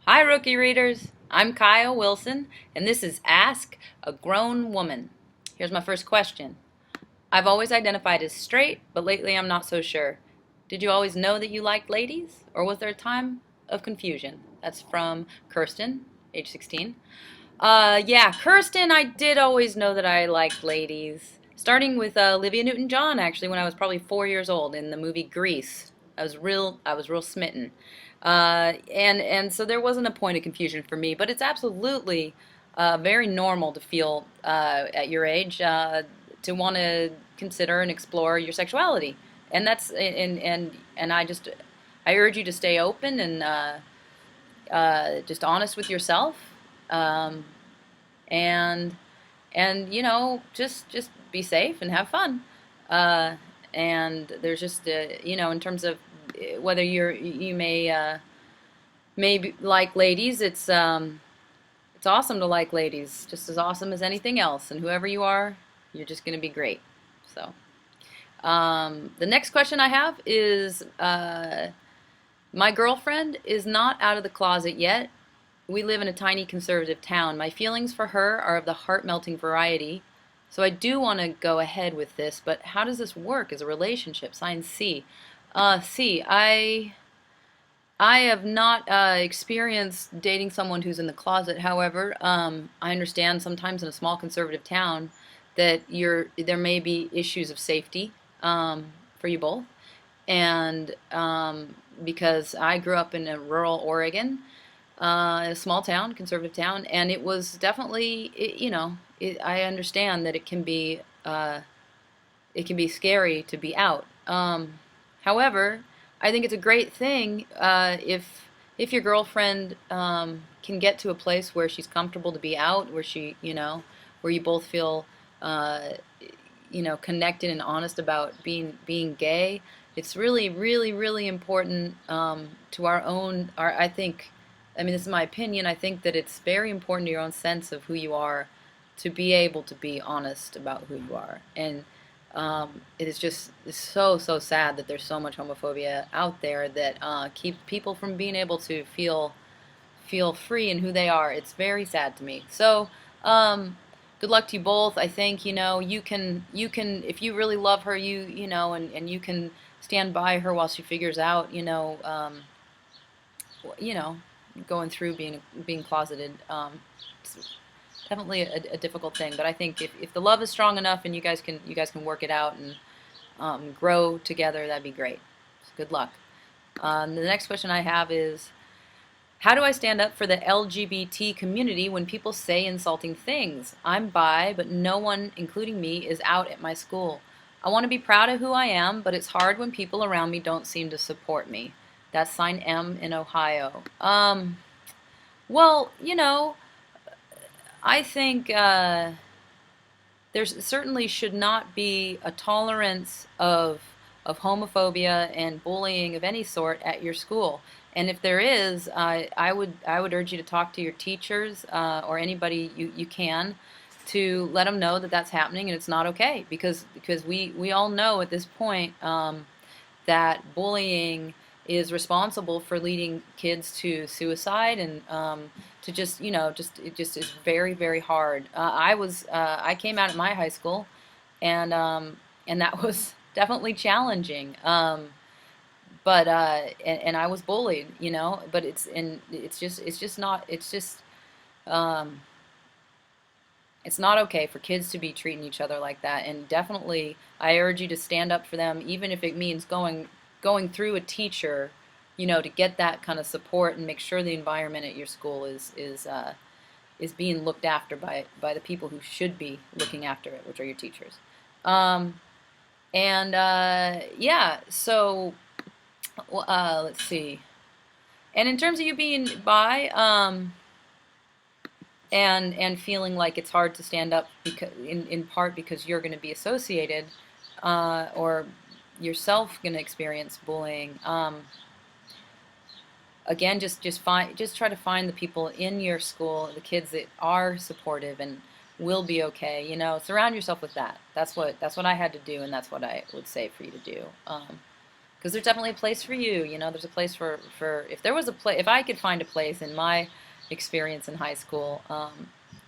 Hi, rookie readers. I'm Kaia Wilson, and this is Ask a Grown Woman. Here's my first question. I've always identified as straight, but lately I'm not so sure. Did you always know that you liked ladies, or was there a time of confusion? That's from Kirsten, age 16. Yeah, Kirsten, I did always know that I liked ladies. Starting with Olivia Newton-John, actually, when I was probably 4 years old in the movie Grease. I was real smitten. And so there wasn't a point of confusion for me, but it's absolutely very normal to feel at your age to want to consider and explore your sexuality. And I urge you to stay open and just honest with yourself. Um, and just be safe and have fun. Uh, and there's just in terms of whether you may like ladies, it's awesome to like ladies, just as awesome as anything else. And whoever you are, you're just going to be great. So the next question I have is my girlfriend is not out of the closet yet. We live in a tiny conservative town. My feelings for her are of the heart-melting variety, so I do want to go ahead with this, but how does this work as a relationship? Sign C. C. I have not experienced dating someone who's in the closet. However, I understand sometimes in a small conservative town that there may be issues of safety for you both, and because I grew up in a rural Oregon, a small town, conservative town, and it was definitely, I understand that it can be scary to be out. However, I think it's a great thing if your girlfriend can get to a place where she's comfortable to be out, where where you both feel uh, connected and honest about being gay. It's really, really, really important to I think, I mean, this is my opinion. I think that it's very important to your own sense of who you are to be able to be honest about who you are. And it's so sad that there's so much homophobia out there that keeps people from being able to feel free in who they are. It's very sad to me. So, good luck to you both. I think, you can, if you really love her, and you can stand by her while she figures out, you know, going through being closeted. It's definitely a difficult thing, but I think if the love is strong enough and you guys can work it out and grow together, that'd be great. So good luck. The next question I have is, how do I stand up for the LGBT community when people say insulting things? I'm bi, but no one, including me, is out at my school. I want to be proud of who I am, but it's hard when people around me don't seem to support me. That's sign M in Ohio. Well, I think there certainly should not be a tolerance of homophobia and bullying of any sort at your school. And if there is, I would urge you to talk to your teachers or anybody you can to let them know that that's happening and it's not okay, because we all know at this point that bullying is responsible for leading kids to suicide and to it just is very, very hard. I came out at my high school, and that was definitely challenging. And I was bullied, but um, it's not okay for kids to be treating each other like that. And definitely, I urge you to stand up for them, even if it means going through a teacher, to get that kind of support and make sure the environment at your school is being looked after by the people who should be looking after it, which are your teachers. Um, and yeah, so let's see. And in terms of you being bi, and feeling like it's hard to stand up because in part because you're going to be associated or yourself going to experience bullying. Again, just try to find the people in your school, the kids that are supportive and will be okay. Surround yourself with that. That's what I had to do, and that's what I would say for you to do. because there's definitely a place for you. You know, there's a place for if there was a place, if I could find a place in my experience in high school,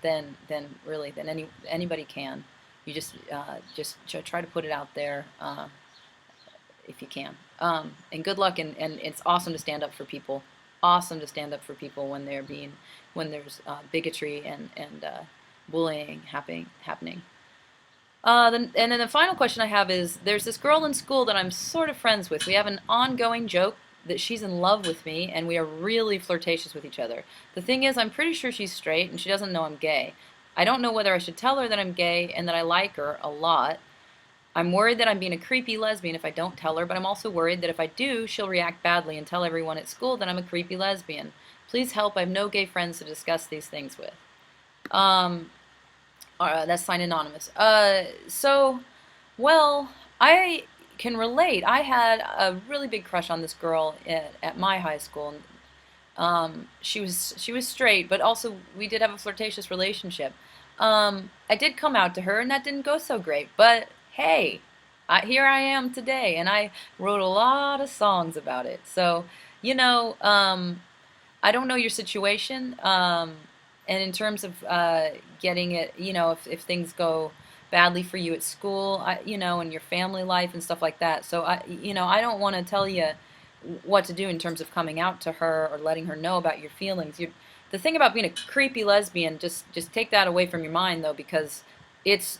then really, then anybody can. You just try to put it out there if you can. And good luck, and it's awesome to stand up for people. Awesome to stand up for people when they're being when there's bigotry and bullying happening. And then the final question I have is, there's this girl in school that I'm sort of friends with. We have an ongoing joke that she's in love with me, and we are really flirtatious with each other. The thing is, I'm pretty sure she's straight, and she doesn't know I'm gay. I don't know whether I should tell her that I'm gay and that I like her a lot. I'm worried that I'm being a creepy lesbian if I don't tell her, but I'm also worried that if I do, she'll react badly and tell everyone at school that I'm a creepy lesbian. Please help. I have no gay friends to discuss these things with. Um, that's signed anonymous. Well, I can relate. I had a really big crush on this girl at my high school. She was straight, but also we did have a flirtatious relationship. I did come out to her, and that didn't go so great. But hey, here I am today, and I wrote a lot of songs about it. So, you know, I don't know your situation, and in terms of getting it, you know, if things go badly for you at school, you know, and your family life and stuff like that. So I don't want to tell you what to do in terms of coming out to her or letting her know about your feelings. The thing about being a creepy lesbian, just take that away from your mind though, because it's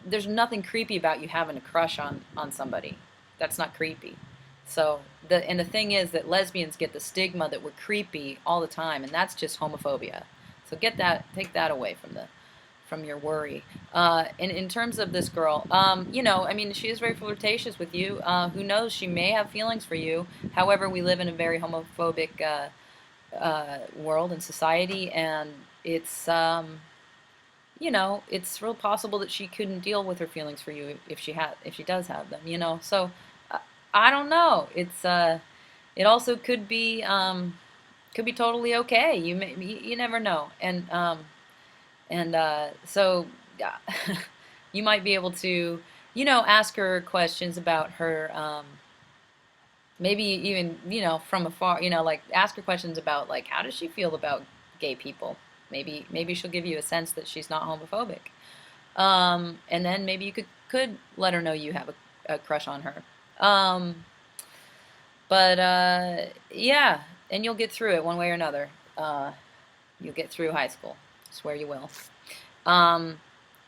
there's nothing creepy about you having a crush on somebody. That's not creepy. So the thing is that lesbians get the stigma that we're creepy all the time, and that's just homophobia. So take that away from your worry. And in terms of this girl, you know, I mean, she is very flirtatious with you. Who knows? She may have feelings for you. However, we live in a very homophobic world and society, and it's you know, it's real possible that she couldn't deal with her feelings for you if she does have them, you know. So I don't know. It also could be totally okay. You never know. And so yeah, you might be able to, you know, ask her questions about her, maybe even, you know, from afar, you know, like ask her questions about like how does she feel about gay people. Maybe she'll give you a sense that she's not homophobic. And then maybe you could let her know you have a crush on her. Um, but yeah, and you'll get through it one way or another. You'll get through high school. I swear you will. Um,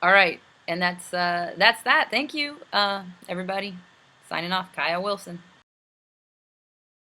all right, and that's that. Thank you, everybody. Signing off, Kaia Wilson.